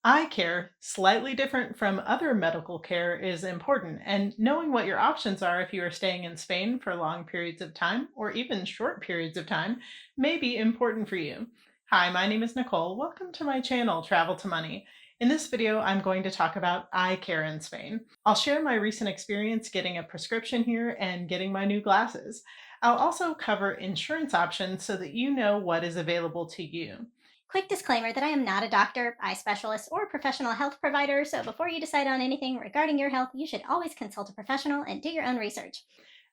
Eye care, slightly different from other medical care, is important, and knowing what your options are if you are staying in Spain for long periods of time or even short periods of time may be important for you. Hi, my name is Nicole. Welcome to my channel, Travel to Money. In this video, I'm going to talk about eye care in Spain. I'll share my recent experience getting a prescription here and getting my new glasses. I'll also cover insurance options so that you know what is available to you. Quick disclaimer that I am not a doctor, eye specialist, or professional health provider, so before you decide on anything regarding your health, you should always consult a professional and do your own research.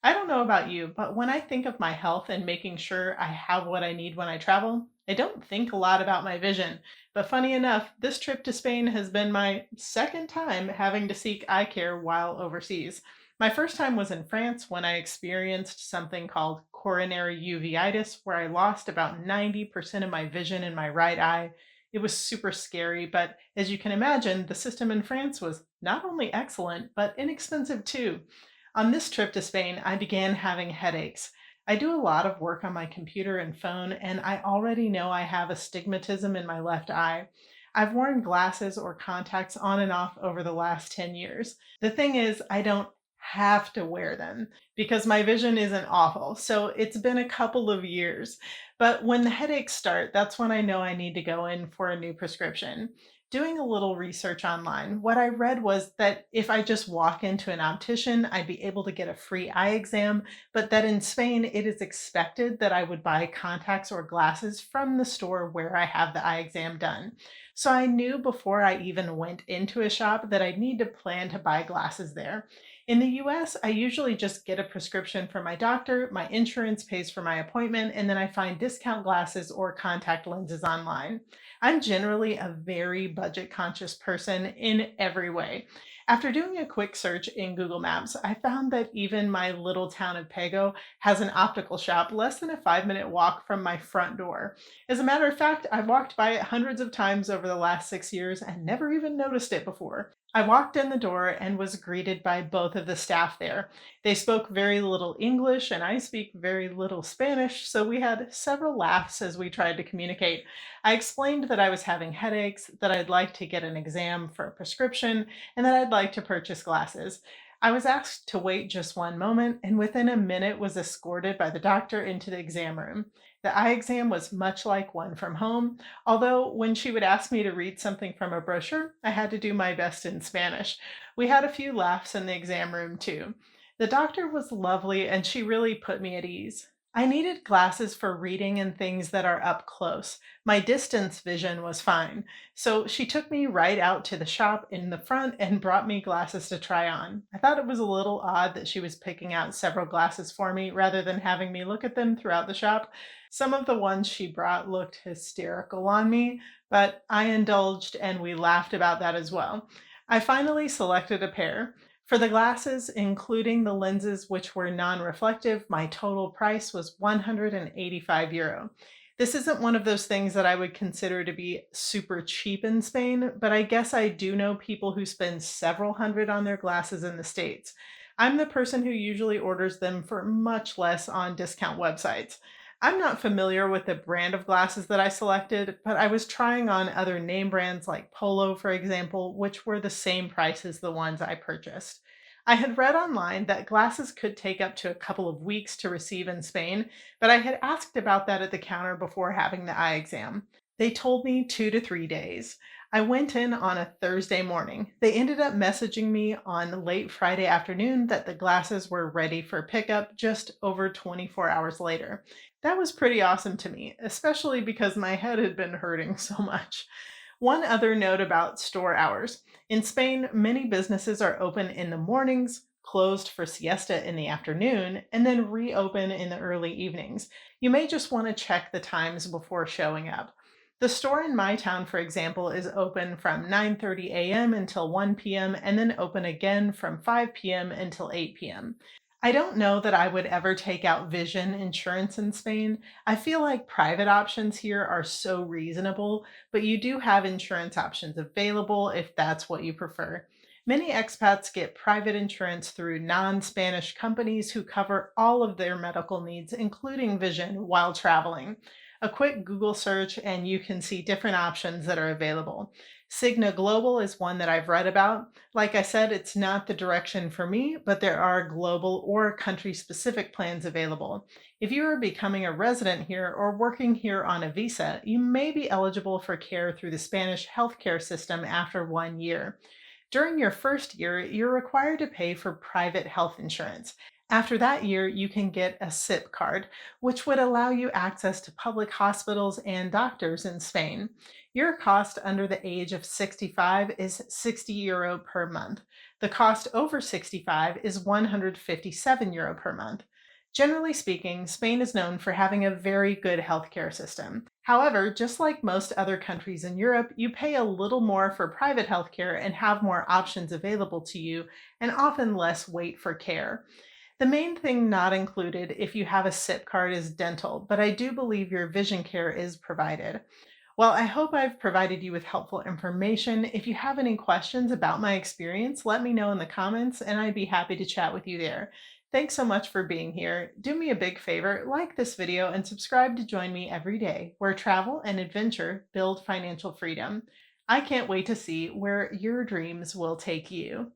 I don't know about you, but when I think of my health and making sure I have what I need when I travel, I don't think a lot about my vision. But funny enough, this trip to Spain has been my second time having to seek eye care while overseas. My first time was in France when I experienced something called coronary uveitis, where I lost about 90% of my vision in my right eye. It was super scary, but as you can imagine, the system in France was not only excellent, but inexpensive too. On this trip to Spain, I began having headaches. I do a lot of work on my computer and phone, and I already know I have astigmatism in my left eye. I've worn glasses or contacts on and off over the last 10 years. The thing is, I don't have to wear them because my vision isn't awful. So it's been a couple of years. But when the headaches start, that's when I know I need to go in for a new prescription. Doing a little research online, what I read was that if I just walk into an optician, I'd be able to get a free eye exam, but that in Spain, it is expected that I would buy contacts or glasses from the store where I have the eye exam done. So I knew before I even went into a shop that I'd need to plan to buy glasses there. In the US, I usually just get a prescription from my doctor, my insurance pays for my appointment, and then I find discount glasses or contact lenses online. I'm generally a very budget conscious person in every way. After doing a quick search in Google Maps, I found that even my little town of Pago has an optical shop less than a 5-minute walk from my front door. As a matter of fact, I've walked by it hundreds of times over the last 6 years and never even noticed it before. I walked in the door and was greeted by both of the staff there. They spoke very little English and I speak very little Spanish, so we had several laughs as we tried to communicate. I explained that I was having headaches, that I'd like to get an exam for a prescription, and that I'd like to purchase glasses. I was asked to wait just one moment, and within a minute was escorted by the doctor into the exam room. The eye exam was much like one from home, although when she would ask me to read something from a brochure, I had to do my best in Spanish. We had a few laughs in the exam room too. The doctor was lovely and she really put me at ease. I needed glasses for reading and things that are up close. My distance vision was fine. So she took me right out to the shop in the front and brought me glasses to try on. I thought it was a little odd that she was picking out several glasses for me rather than having me look at them throughout the shop. Some of the ones she brought looked hysterical on me, but I indulged and we laughed about that as well. I finally selected a pair. For the glasses, including the lenses which were non-reflective, my total price was €185. This isn't one of those things that I would consider to be super cheap in Spain, but I guess I do know people who spend several hundred on their glasses in the States. I'm the person who usually orders them for much less on discount websites. I'm not familiar with the brand of glasses that I selected, but I was trying on other name brands like Polo, for example, which were the same price as the ones I purchased. I had read online that glasses could take up to a couple of weeks to receive in Spain, but I had asked about that at the counter before having the eye exam. They told me 2 to 3 days. I went in on a Thursday morning. They ended up messaging me on late Friday afternoon that the glasses were ready for pickup just over 24 hours later. That was pretty awesome to me, especially because my head had been hurting so much. One other note about store hours. In Spain, many businesses are open in the mornings, closed for siesta in the afternoon, and then reopen in the early evenings. You may just want to check the times before showing up. The store in my town, for example, is open from 9:30 a.m. until 1 p.m. and then open again from 5 p.m. until 8 p.m. I don't know that I would ever take out vision insurance in Spain. I feel like private options here are so reasonable, but you do have insurance options available if that's what you prefer. Many expats get private insurance through non Spanish companies who cover all of their medical needs, including vision, while traveling. A quick Google search, and you can see different options that are available. Cigna Global is one that I've read about. Like I said, it's not the direction for me, but there are global or country specific plans available. If you are becoming a resident here or working here on a visa, you may be eligible for care through the Spanish healthcare system after 1 year. During your first year, you're required to pay for private health insurance. After that year, you can get a SIP card, which would allow you access to public hospitals and doctors in Spain. Your cost under the age of 65 is €60 per month. The cost over 65 is €157 per month. Generally speaking, Spain is known for having a very good healthcare system. However, just like most other countries in Europe, you pay a little more for private healthcare and have more options available to you, and often less wait for care. The main thing not included if you have a SIP card is dental, but I do believe your vision care is provided. Well, I hope I've provided you with helpful information. If you have any questions about my experience, let me know in the comments and I'd be happy to chat with you there. Thanks so much for being here. Do me a big favor, like this video and subscribe to join me every day where travel and adventure build financial freedom. I can't wait to see where your dreams will take you.